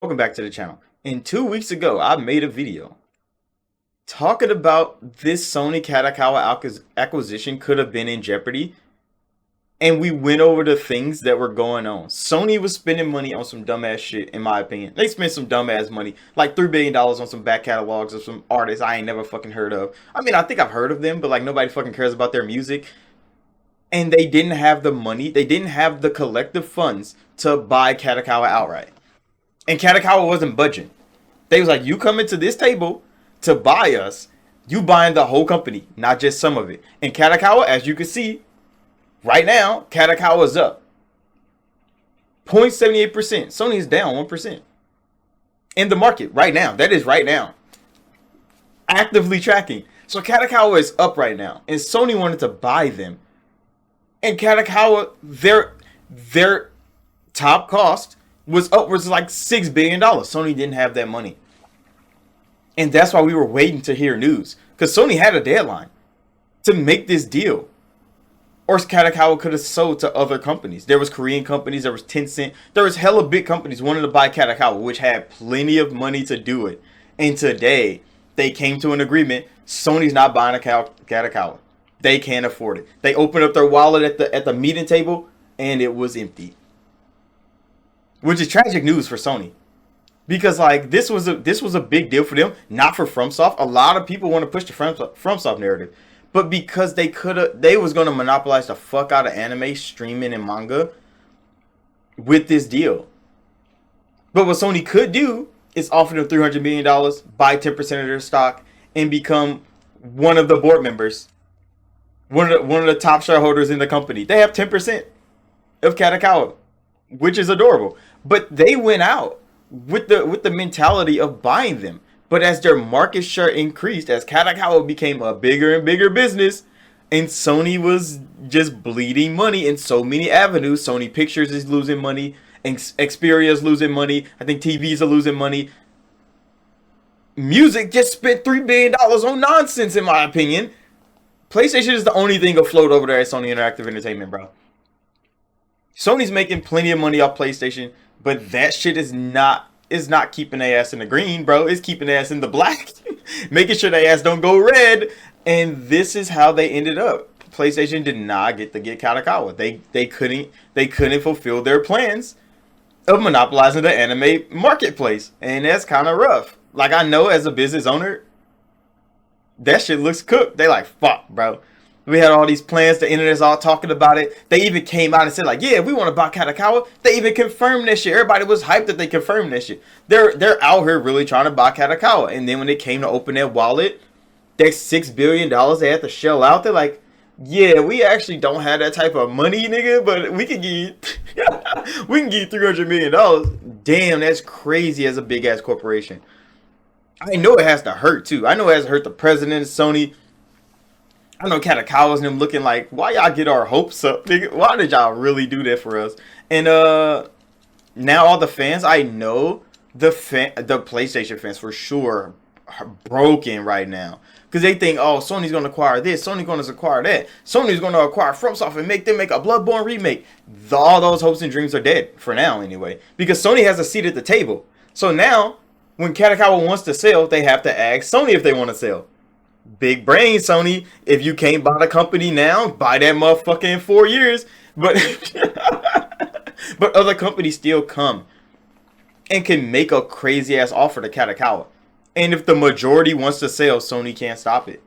Welcome back to the channel. And 2 weeks ago, I made a video talking about this Sony Katakawa acquisition could have been in jeopardy. And we went over the things that were going on. Sony was spending money on some dumbass shit, in my opinion. They spent some dumbass money, like $3 billion on some back catalogs of some artists I ain't never fucking heard of. I mean, I think I've heard of them, but like nobody fucking cares about their music. And they didn't have the money, they didn't have the collective funds to buy Katakawa outright. And Katakawa wasn't budging. They was like, you come into this table to buy us, you buying the whole company, not just some of it. And Katakawa, as you can see, right now, Katakawa's up 0.78%. Sony is down 1% in the market right now. That is right now. Actively tracking. So Katakawa is up right now. And Sony wanted to buy them. And Katakawa, their top cost was upwards of like $6 billion. Sony didn't have that money. And that's why we were waiting to hear news. Because Sony had a deadline to make this deal. Or Katakawa could have sold to other companies. There was Korean companies, there was Tencent, there was hella big companies wanting to buy Katakawa, which had plenty of money to do it. And today, they came to an agreement. Sony's not buying a Katakawa. They can't afford it. They opened up their wallet at the meeting table, and it was empty. Which is tragic news for Sony. Because like this was a big deal for them, not for FromSoft. A lot of people want to push the FromSoft narrative. But because they was gonna monopolize the fuck out of anime, streaming, and manga with this deal. But what Sony could do is offer them $300 million, buy 10% of their stock, and become one of the board members, one of the top shareholders in the company. They have 10% of Katakawa, which is adorable. But they went out with the mentality of buying them. But as their market share increased, as Katakawa became a bigger and bigger business, and Sony was just bleeding money in so many avenues. Sony Pictures is losing money, and Xperia is losing money. I think TVs are losing money. Music just spent $3 billion on nonsense, in my opinion. PlayStation is the only thing afloat over there at Sony Interactive Entertainment, bro. Sony's making plenty of money off PlayStation, but that shit is not keeping their ass in the green, bro. It's keeping their ass in the black. Making sure their ass don't go red. And this is how they ended up. PlayStation did not get Katakawa. They couldn't fulfill their plans of monopolizing the anime marketplace. And that's kind of rough. Like, I know as a business owner, that shit looks cooked. They like, fuck, bro. We had all these plans. The internet's all talking about it. They even came out and said, like, yeah, we want to buy Katakawa. They even confirmed that shit. Everybody was hyped that they confirmed that shit. They're out here really trying to buy Katakawa. And then when it came to open their wallet, that $6 billion they had to shell out. They're like, yeah, we actually don't have that type of money, nigga, but we can give you, we can give you $300 million. Damn, that's crazy as a big ass corporation. I know it has to hurt too. I know it has to hurt the president of Sony. I know Katakawa's and them looking like, why y'all get our hopes up, nigga? Why did y'all really do that for us? And now all the fans, I know the PlayStation fans for sure are broken right now. Because they think, oh, Sony's going to acquire this, Sony's going to acquire that, Sony's going to acquire FromSoft and make them make a Bloodborne remake. All those hopes and dreams are dead, for now anyway. Because Sony has a seat at the table. So now, when Katakawa wants to sell, they have to ask Sony if they want to sell. Big brain, Sony. If you can't buy the company now, buy that motherfucker in 4 years. But but other companies still come and can make a crazy ass offer to Katakawa. And if the majority wants to sell, Sony can't stop it.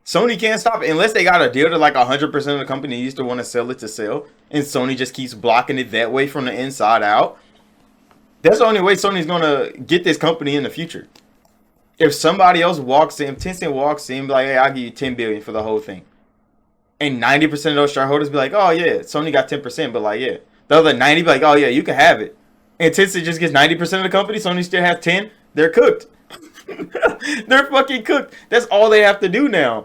Sony can't stop it unless they got a deal to like 100% of the companies to want to sell it to sell. And Sony just keeps blocking it that way from the inside out. That's the only way Sony's going to get this company in the future. If somebody else walks in, Tencent walks in, be like, hey, I'll give you $10 billion for the whole thing. And 90% of those shareholders be like, oh yeah, Sony got 10%, but like, yeah. The other 90 be like, oh yeah, you can have it. And Tencent just gets 90% of the company, Sony still has 10, they're cooked. They're fucking cooked. That's all they have to do now.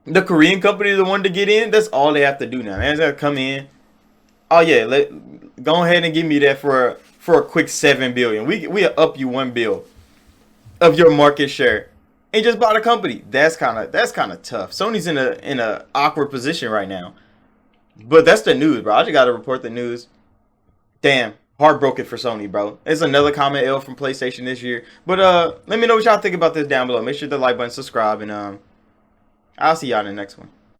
The Korean company, the one to get in, that's all they have to do now. They just gotta come in. Oh yeah, go ahead and give me that for a quick $7 billion. We up you $1 billion of your market share and just bought a company. That's kind of tough. Sony's in a awkward position right now. But that's the news, bro. I just got to report the news. Damn. Heartbroken for Sony, bro. It's another comment L from PlayStation this year. But let me know what y'all think about this down below. Make sure to like button, subscribe, and I'll see y'all in the next one.